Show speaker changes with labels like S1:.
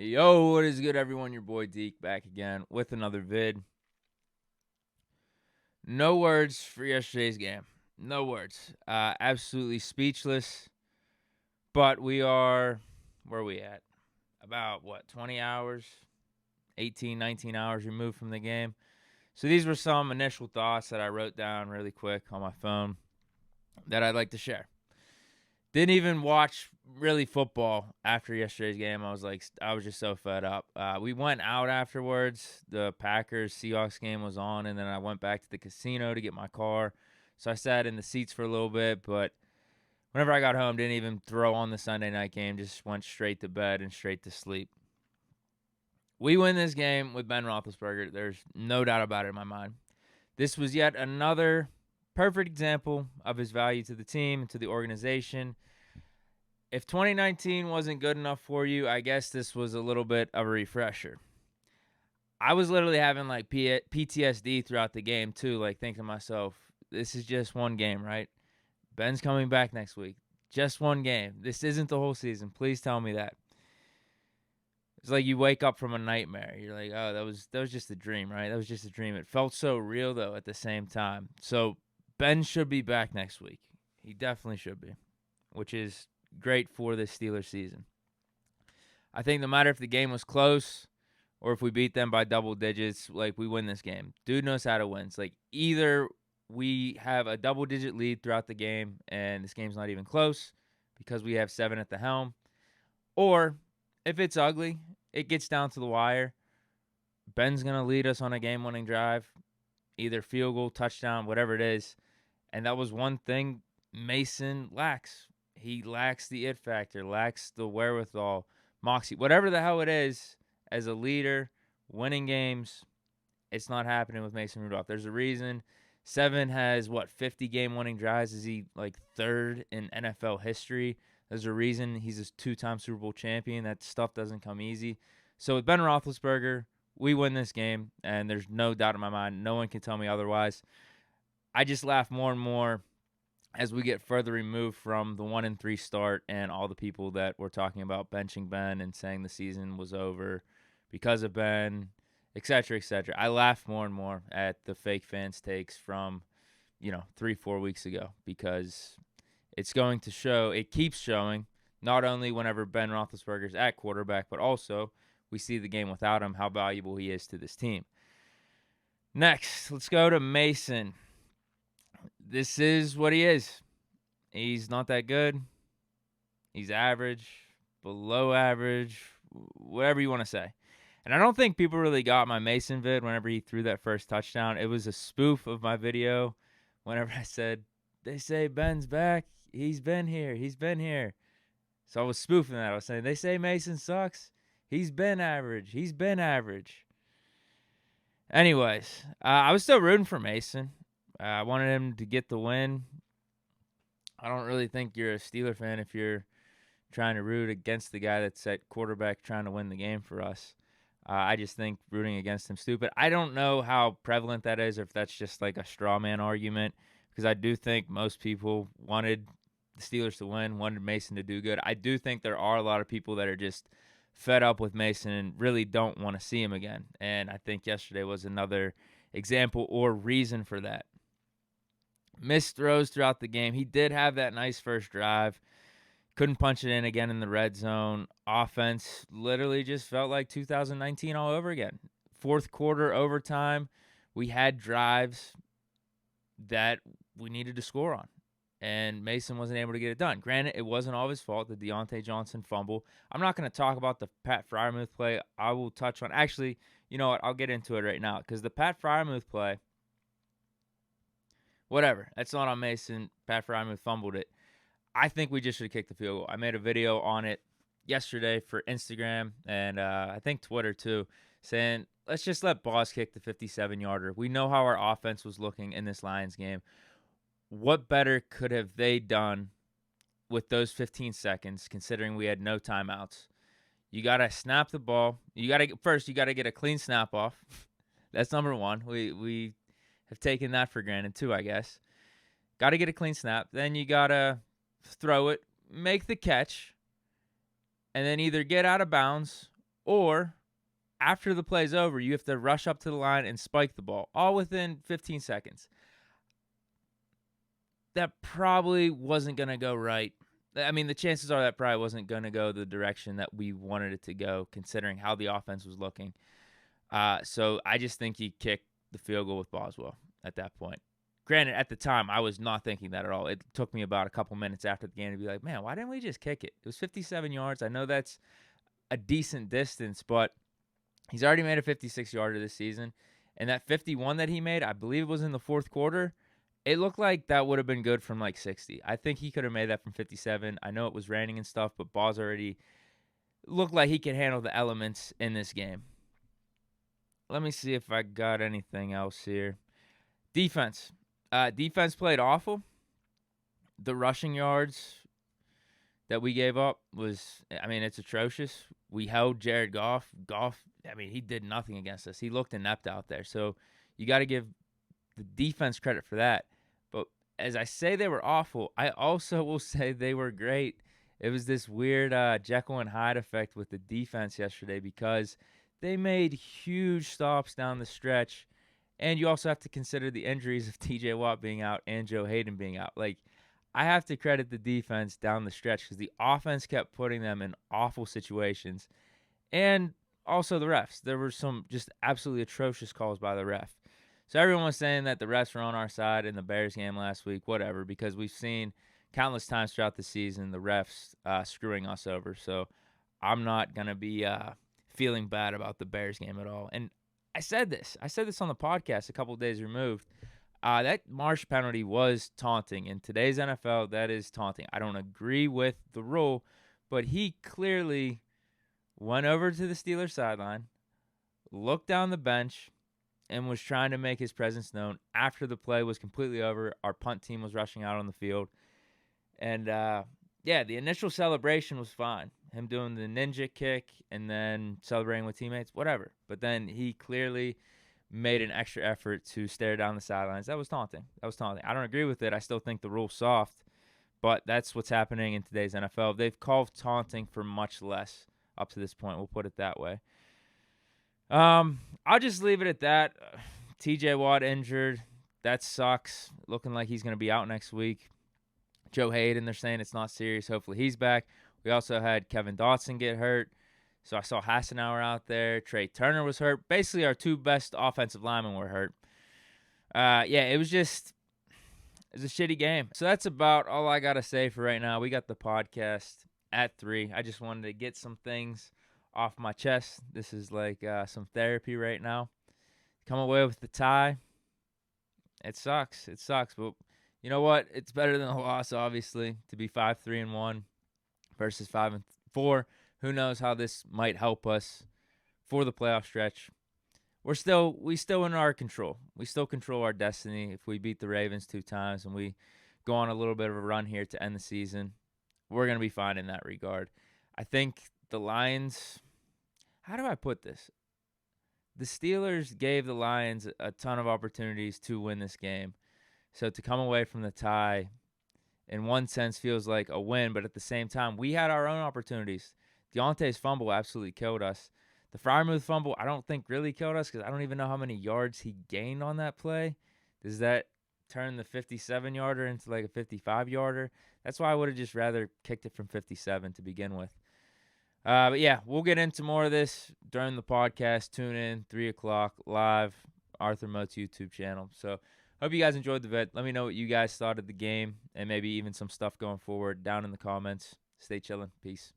S1: Yo, what is good, everyone? Your boy Deke back again with another vid. No words for yesterday's game. No words. Absolutely speechless. But we are, where are we at? About, 20 hours, 18, 19 hours removed from the game. So these were some initial thoughts that I wrote down really quick on my phone that I'd like to share. Didn't even watch really football after yesterday's game. I was just so fed up. We went out afterwards. The Packers Seahawks game was on, and then I went back to the casino to get my car. So I sat in the seats for a little bit, but whenever I got home, didn't even throw on the Sunday night game. Just went straight to bed and straight to sleep. We win this game with Ben Roethlisberger. There's no doubt about it in my mind. This was yet another perfect example of his value to the team, to the organization. If 2019 wasn't good enough for you, I guess this was a little bit of a refresher. I was literally having like PTSD throughout the game too, like thinking to myself, this is just one game, right? Ben's coming back next week. Just one game. This isn't the whole season. Please tell me that. It's like you wake up from a nightmare. You're like, oh, that was just a dream, right? That was just a dream. It felt so real though at the same time. So Ben should be back next week. He definitely should be, which is great for this Steelers season. I think no matter if the game was close or if we beat them by double digits, like we win this game. Dude knows how to win. It's like either we have a double-digit lead throughout the game and this game's not even close because we have 7 at the helm, or if it's ugly, it gets down to the wire. Ben's going to lead us on a game-winning drive, either field goal, touchdown, whatever it is. And that was one thing Mason lacks. He lacks the it factor, lacks the wherewithal, moxie, whatever the hell it is, as a leader, winning games. It's not happening with Mason Rudolph. There's a reason. 7 has, 50 game-winning drives? Is he, third in NFL history? There's a reason he's a 2-time Super Bowl champion. That stuff doesn't come easy. So with Ben Roethlisberger, we win this game, and there's no doubt in my mind. No one can tell me otherwise. I just laugh more and more as we get further removed from the 1-3 start and all the people that were talking about benching Ben and saying the season was over because of Ben, et cetera, et cetera. I laugh more and more at the fake fans' takes from, 3-4 weeks ago, because it's going to show, it keeps showing, not only whenever Ben Roethlisberger's at quarterback, but also we see the game without him, how valuable he is to this team. Next, let's go to Mason. This is what he is. He's not that good. He's average, below average, whatever you want to say. And I don't think people really got my Mason vid whenever he threw that first touchdown. It was a spoof of my video whenever I said, they say Ben's back. He's been here. He's been here. So I was spoofing that. I was saying, they say Mason sucks. He's been average. He's been average. Anyways, I was still rooting for Mason. I wanted him to get the win. I don't really think you're a Steeler fan if you're trying to root against the guy that's at quarterback trying to win the game for us. I just think rooting against him stupid. I don't know how prevalent that is, or if that's just like a straw man argument, because I do think most people wanted the Steelers to win, wanted Mason to do good. I do think there are a lot of people that are just fed up with Mason and really don't want to see him again. And I think yesterday was another example or reason for that. Missed throws throughout the game. He did have that nice first drive. Couldn't punch it in again in the red zone. Offense literally just felt like 2019 all over again. Fourth quarter overtime, we had drives that we needed to score on, and Mason wasn't able to get it done. Granted, it wasn't all his fault, the Deontay Johnson fumble. I'm not going to talk about the Pat Freiermuth play. I will touch on – actually, you know what? I'll get into it right now, because the Pat Freiermuth play, whatever. That's not on Mason. Pat Freiermuth fumbled it. I think we just should have kicked the field goal. I made a video on it yesterday for Instagram and I think Twitter too, saying let's just let Boss kick the 57-yarder. We know how our offense was looking in this Lions game. What better could have they done with those 15 seconds, considering we had no timeouts? You got to snap the ball. You got to get a clean snap off. That's number one. We have taken that for granted too, I guess. Got to get a clean snap. Then you got to throw it, make the catch, and then either get out of bounds or after the play's over, you have to rush up to the line and spike the ball, all within 15 seconds. That probably wasn't going to go right. I mean, the chances are that probably wasn't going to go the direction that we wanted it to go, considering how the offense was looking. So I just think he kicked the field goal with Boswell at that point. Granted, at the time, I was not thinking that at all. It took me about a couple minutes after the game to be like, man, why didn't we just kick it? It was 57 yards. I know that's a decent distance, but he's already made a 56-yarder this season. And that 51 that he made, I believe it was in the fourth quarter, it looked like that would have been good from like 60. I think he could have made that from 57. I know it was raining and stuff, but Boz already looked like he could handle the elements in this game. Let me see if I got anything else here. Defense. Defense played awful. The rushing yards that we gave up was, I mean, it's atrocious. We held Jared Goff. Goff, I mean, he did nothing against us. He looked inept out there. So you got to give the defense credit for that. But as I say they were awful, I also will say they were great. It was this weird Jekyll and Hyde effect with the defense yesterday because they made huge stops down the stretch. And you also have to consider the injuries of TJ Watt being out and Joe Hayden being out. Like, I have to credit the defense down the stretch because the offense kept putting them in awful situations. And also the refs. There were some just absolutely atrocious calls by the ref. So everyone was saying that the refs were on our side in the Bears game last week, whatever, because we've seen countless times throughout the season the refs screwing us over. So I'm not going to be feeling bad about the Bears game at all. And I said this on the podcast a couple of days removed. That Marsh penalty was taunting. In today's NFL, that is taunting. I don't agree with the rule, but he clearly went over to the Steelers sideline, looked down the bench, and was trying to make his presence known after the play was completely over. Our punt team was rushing out on the field. And, the initial celebration was fine. Him doing the ninja kick and then celebrating with teammates, whatever. But then he clearly made an extra effort to stare down the sidelines. That was taunting. I don't agree with it. I still think the rule's soft, but that's what's happening in today's NFL. They've called taunting for much less up to this point. We'll put it that way. I'll just leave it at that. TJ Watt injured. That sucks. Looking like he's going to be out next week. Joe Hayden, they're saying it's not serious. Hopefully he's back. We also had Kevin Dotson get hurt. So I saw Hassenauer out there. Trey Turner was hurt. Basically, our two best offensive linemen were hurt. It was a shitty game. So that's about all I got to say for right now. We got the podcast at 3. I just wanted to get some things off my chest. This is like some therapy right now. Come away with the tie. It sucks. But you know what? It's better than a loss, obviously, to be 5-3-1 versus 5-4. Who knows how this might help us for the playoff stretch. We still in our control. We still control our destiny. If we beat the Ravens 2 times and we go on a little bit of a run here to end the season, we're going to be fine in that regard. I think the Lions, how do I put this? The Steelers gave the Lions a ton of opportunities to win this game. So to come away from the tie, in one sense, feels like a win, but at the same time, we had our own opportunities. Deontay's fumble absolutely killed us. The Freiermuth fumble, I don't think really killed us because I don't even know how many yards he gained on that play. Does that turn the 57-yarder into like a 55-yarder? That's why I would have just rather kicked it from 57 to begin with. But yeah, we'll get into more of this during the podcast. Tune in, 3 o'clock, live, Arthur Mote's YouTube channel. So hope you guys enjoyed the vid. Let me know what you guys thought of the game and maybe even some stuff going forward down in the comments. Stay chilling. Peace.